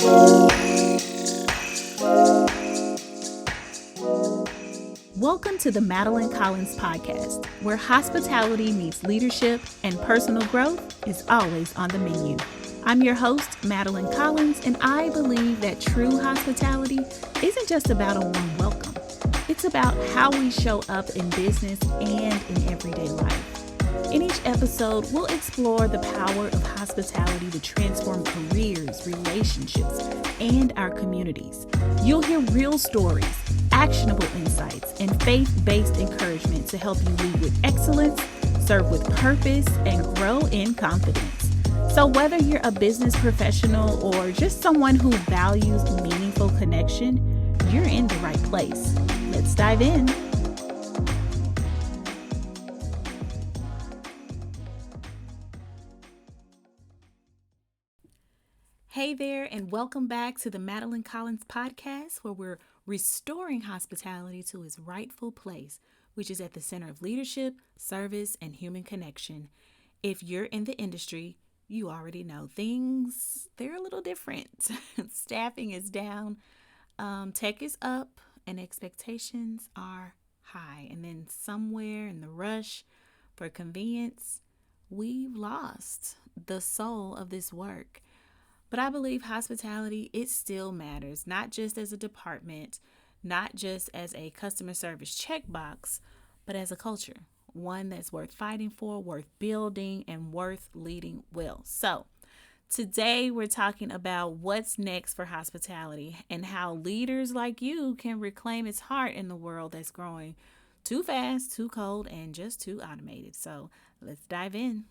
Welcome to the Madelyn podcast, where hospitality meets leadership and personal growth is always on the menu. I'm your host, Madelyn Collins, and I believe that true hospitality isn't just about a warm welcome. It's about how we show up in business and in everyday life. In each episode, we'll explore the power of hospitality to transform careers, relationships, and our communities. You'll hear real stories, actionable insights, and faith-based encouragement to help you lead with excellence, serve with purpose, and grow in confidence. So whether you're a business professional or just someone who values meaningful connection, you're in the right place. Let's dive in. Hey there, and welcome back to the Madelyn Collins podcast, where we're restoring hospitality to its rightful place, which is at the center of leadership, service, and human connection. If you're in the industry, you already know they're a little different. Staffing is down, tech is up, and expectations are high. And then somewhere in the rush for convenience, we've lost the soul of this work. But I believe hospitality, it still matters, not just as a department, not just as a customer service checkbox, but as a culture, one that's worth fighting for, worth building, and worth leading well. So today we're talking about what's next for hospitality and how leaders like you can reclaim its heart in the world that's growing too fast, too cold, and just too automated. So let's dive in.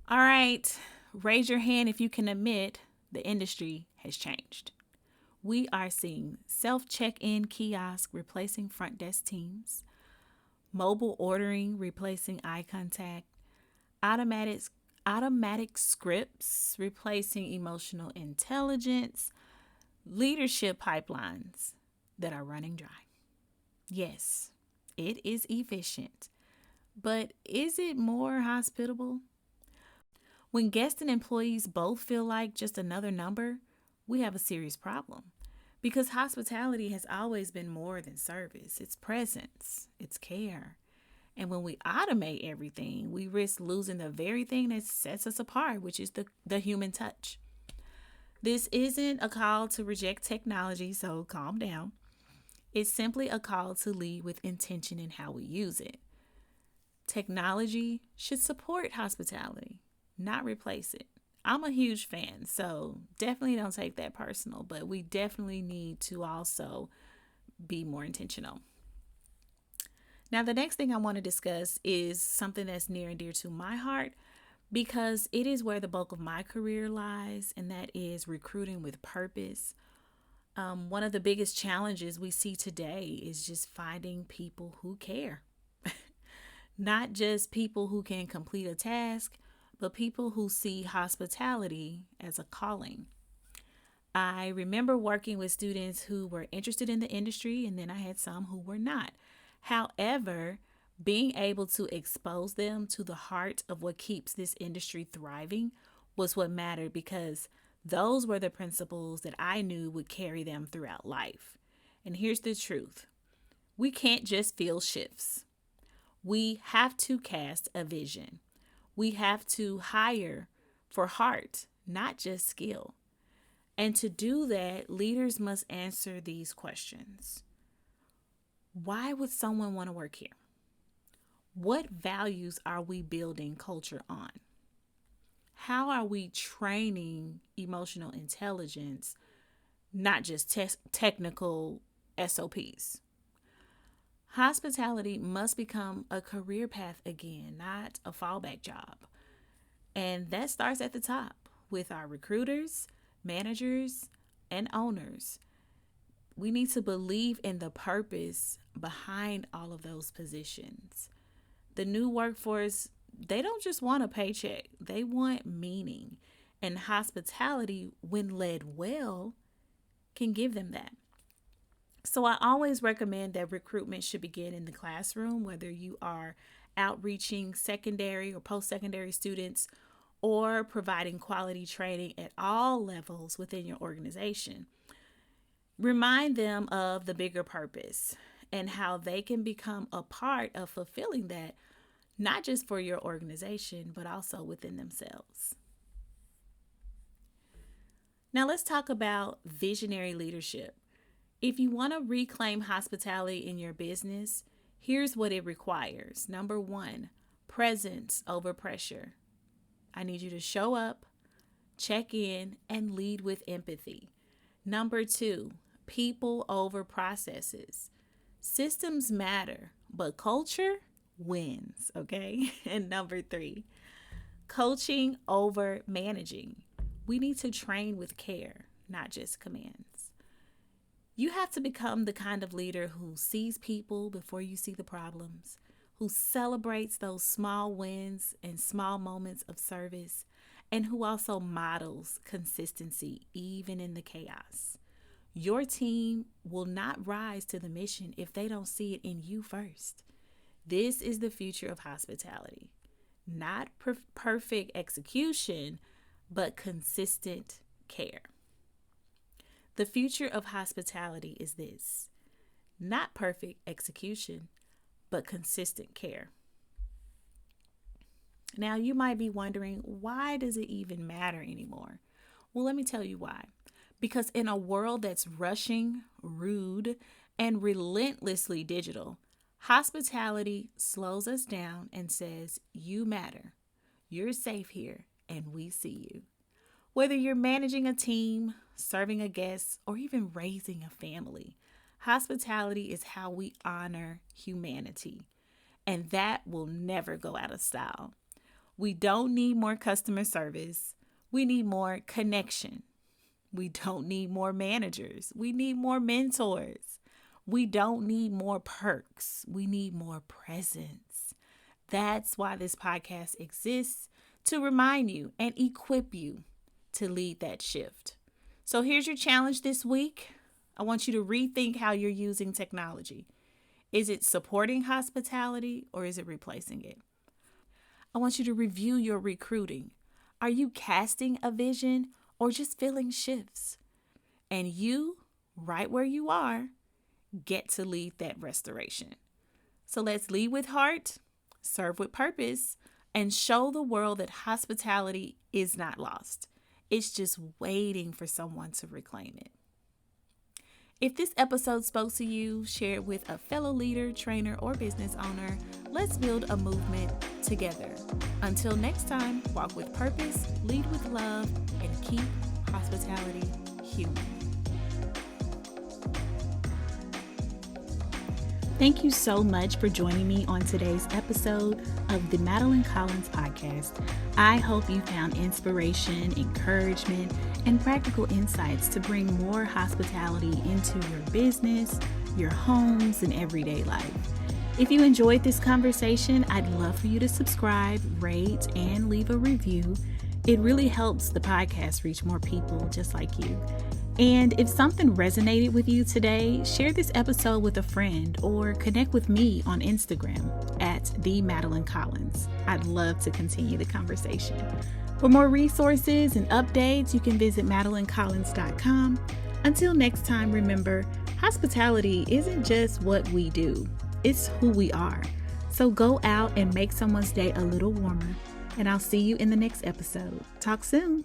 All right, raise your hand if you can admit the industry has changed. We are seeing self-check-in kiosk replacing front desk teams, mobile ordering replacing eye contact, automatic scripts replacing emotional intelligence, leadership pipelines that are running dry. Yes, it is efficient, but is it more hospitable? When guests and employees both feel like just another number, we have a serious problem. Because hospitality has always been more than service. It's presence, it's care. And when we automate everything, we risk losing the very thing that sets us apart, which is the human touch. This isn't a call to reject technology, so calm down. It's simply a call to lead with intention in how we use it. Technology should support hospitality, not replace it. I'm a huge fan, so definitely don't take that personal, but we definitely need to also be more intentional. Now, the next thing I want to discuss is something that's near and dear to my heart because it is where the bulk of my career lies, and that is recruiting with purpose. One of the biggest challenges we see today is just finding people who care, not just people who can complete a task, but people who see hospitality as a calling. I remember working with students who were interested in the industry, and then I had some who were not. However, being able to expose them to the heart of what keeps this industry thriving was what mattered, because those were the principles that I knew would carry them throughout life. And here's the truth. We can't just fill shifts. We have to cast a vision. We have to hire for heart, not just skill. And to do that, leaders must answer these questions. Why would someone want to work here? What values are we building culture on? How are we training emotional intelligence, not just technical SOPs? Hospitality must become a career path again, not a fallback job. And that starts at the top with our recruiters, managers, and owners. We need to believe in the purpose behind all of those positions. The new workforce, they don't just want a paycheck, they want meaning. And hospitality, when led well, can give them that. So I always recommend that recruitment should begin in the classroom, whether you are outreaching secondary or post-secondary students or providing quality training at all levels within your organization. Remind them of the bigger purpose and how they can become a part of fulfilling that, not just for your organization, but also within themselves. Now let's talk about visionary leadership. If you want to reclaim hospitality in your business, here's what it requires. Number one, presence over pressure. I need you to show up, check in, and lead with empathy. Number two, people over processes. Systems matter, but culture wins, okay? And number three, coaching over managing. We need to train with care, not just commands. You have to become the kind of leader who sees people before you see the problems, who celebrates those small wins and small moments of service, and who also models consistency even in the chaos. Your team will not rise to the mission if they don't see it in you first. This is the future of hospitality. Not perfect execution, but consistent care. The future of hospitality is this: not perfect execution, but consistent care. Now, you might be wondering, why does it even matter anymore? Well, let me tell you why. Because in a world that's rushing, rude, and relentlessly digital, hospitality slows us down and says, you matter, you're safe here, and we see you. Whether you're managing a team, serving a guest, or even raising a family, hospitality is how we honor humanity. And that will never go out of style. We don't need more customer service. We need more connection. We don't need more managers. We need more mentors. We don't need more perks. We need more presence. That's why this podcast exists, to remind you and equip you to lead that shift. So here's your challenge this week. I want you to rethink how you're using technology. Is it supporting hospitality or is it replacing it? I want you to review your recruiting. Are you casting a vision or just filling shifts? And you, right where you are, get to lead that restoration. So let's lead with heart, serve with purpose, and show the world that hospitality is not lost. It's just waiting for someone to reclaim it. If this episode spoke to you, share it with a fellow leader, trainer, or business owner. Let's build a movement together. Until next time, walk with purpose, lead with love, and keep hospitality human. Thank you so much for joining me on today's episode of the Madelyn Collins podcast. I hope you found inspiration, encouragement, and practical insights to bring more hospitality into your business, your homes, and everyday life. If you enjoyed this conversation, I'd love for you to subscribe, rate, and leave a review. It really helps the podcast reach more people just like you. And if something resonated with you today, share this episode with a friend or connect with me on Instagram at the Madelyn Collins. I'd love to continue the conversation. For more resources and updates, you can visit madelyncollins.com. Until next time, remember, hospitality isn't just what we do, it's who we are. So go out and make someone's day a little warmer. And I'll see you in the next episode. Talk soon.